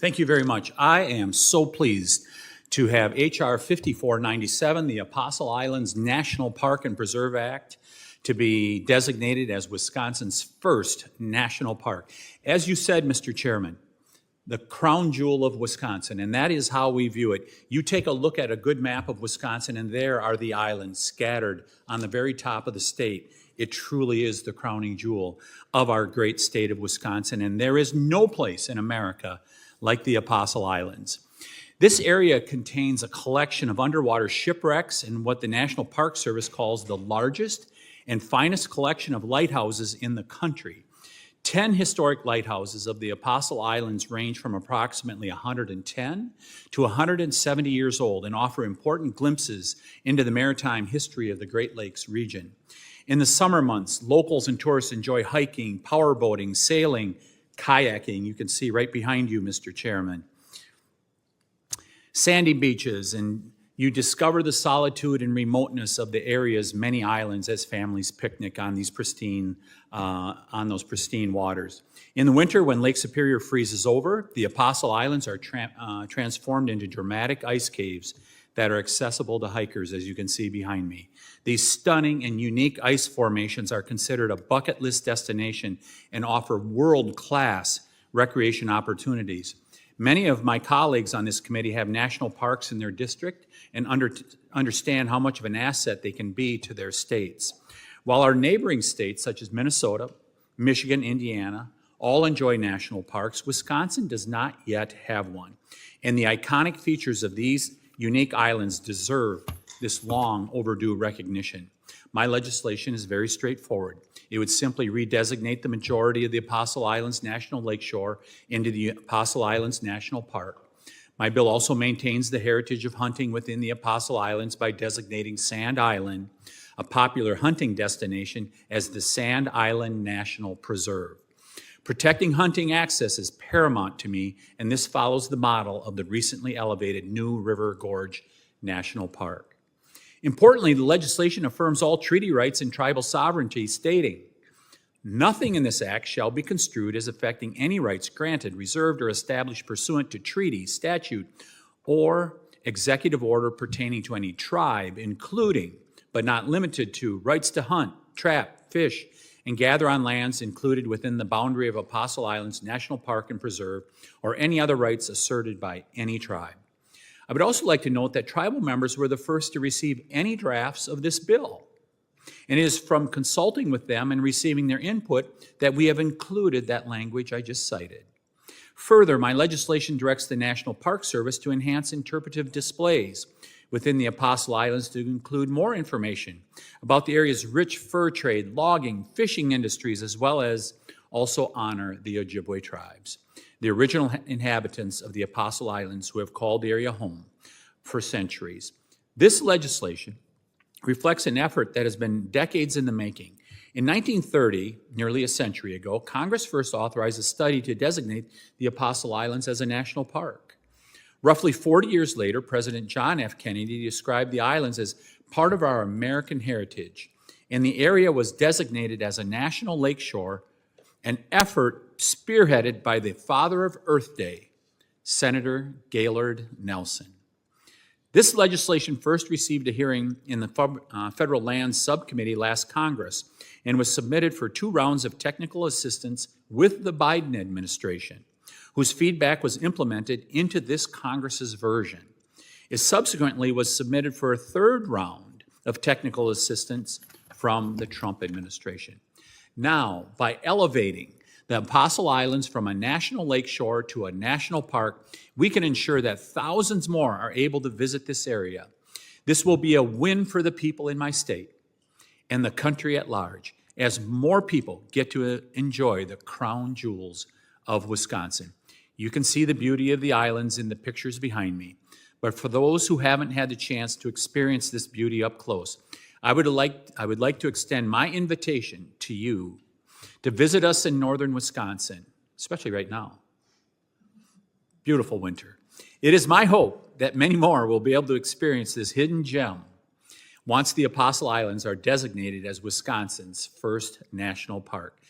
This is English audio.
Thank you very much. I am so pleased to have H.R. 5497, the Apostle Islands National Park and Preserve Act, to be designated as Wisconsin's first national park. As you said, Mr. Chairman, the crown jewel of Wisconsin, and that is how we view it. You take a look at a good map of Wisconsin, and there are the islands scattered on the very top of the state. It truly is the crowning jewel of our great state of Wisconsin, and there is no place in America like the Apostle Islands. This area contains a collection of underwater shipwrecks and what the National Park Service calls the largest and finest collection of lighthouses in the country. 10 historic lighthouses of the Apostle Islands range from approximately 110 to 170 years old and offer important glimpses into the maritime history of the Great Lakes region. In the summer months, locals and tourists enjoy hiking, powerboating, sailing, kayaking. You can see right behind you, Mr. Chairman. Sandy beaches, and you discover the solitude and remoteness of the area's many islands as families picnic on these those pristine waters. In the winter, when Lake Superior freezes over, the Apostle Islands are transformed into dramatic ice caves that are accessible to hikers, as you can see behind me. These stunning and unique ice formations are considered a bucket list destination and offer world-class recreation opportunities. Many of my colleagues on this committee have national parks in their district and understand how much of an asset they can be to their states. While our neighboring states, such as Minnesota, Michigan, Indiana, all enjoy national parks, Wisconsin does not yet have one. And the iconic features of these unique islands deserve this long overdue recognition. My legislation is very straightforward. It would simply redesignate the majority of the Apostle Islands National Lakeshore into the Apostle Islands National Park. My bill also maintains the heritage of hunting within the Apostle Islands by designating Sand Island, a popular hunting destination, as the Sand Island National Preserve. Protecting hunting access is paramount to me, and this follows the model of the recently elevated New River Gorge National Park. Importantly, the legislation affirms all treaty rights and tribal sovereignty, stating, "Nothing in this act shall be construed as affecting any rights granted, reserved, or established pursuant to treaty, statute, or executive order pertaining to any tribe, including, but not limited to, rights to hunt, trap, fish, and gather on lands included within the boundary of Apostle Islands National Park and Preserve, or any other rights asserted by any tribe." I would also like to note that tribal members were the first to receive any drafts of this bill. And it is from consulting with them and receiving their input that we have included that language I just cited. Further, my legislation directs the National Park Service to enhance interpretive displays within the Apostle Islands to include more information about the area's rich fur trade, logging, fishing industries, as well as also honor the Ojibwe tribes, the original inhabitants of the Apostle Islands who have called the area home for centuries. This legislation reflects an effort that has been decades in the making. In 1930, nearly a century ago, Congress first authorized a study to designate the Apostle Islands as a national park. Roughly 40 years later, President John F. Kennedy described the islands as part of our American heritage, and the area was designated as a national lakeshore, an effort spearheaded by the father of Earth Day, Senator Gaylord Nelson. This legislation first received a hearing in the Federal Lands Subcommittee last Congress and was submitted for 2 rounds of technical assistance with the Biden administration, whose feedback was implemented into this Congress's version. It subsequently was submitted for a 3rd round of technical assistance from the Trump administration. Now, by elevating the Apostle Islands from a national lakeshore to a national park, we can ensure that thousands more are able to visit this area. This will be a win for the people in my state and the country at large, as more people get to enjoy the crown jewels of Wisconsin. You can see the beauty of the islands in the pictures behind me, but for those who haven't had the chance to experience this beauty up close, I would like to extend my invitation to you to visit us in northern Wisconsin, especially right now. Beautiful winter. It is my hope that many more will be able to experience this hidden gem once the Apostle Islands are designated as Wisconsin's first national park.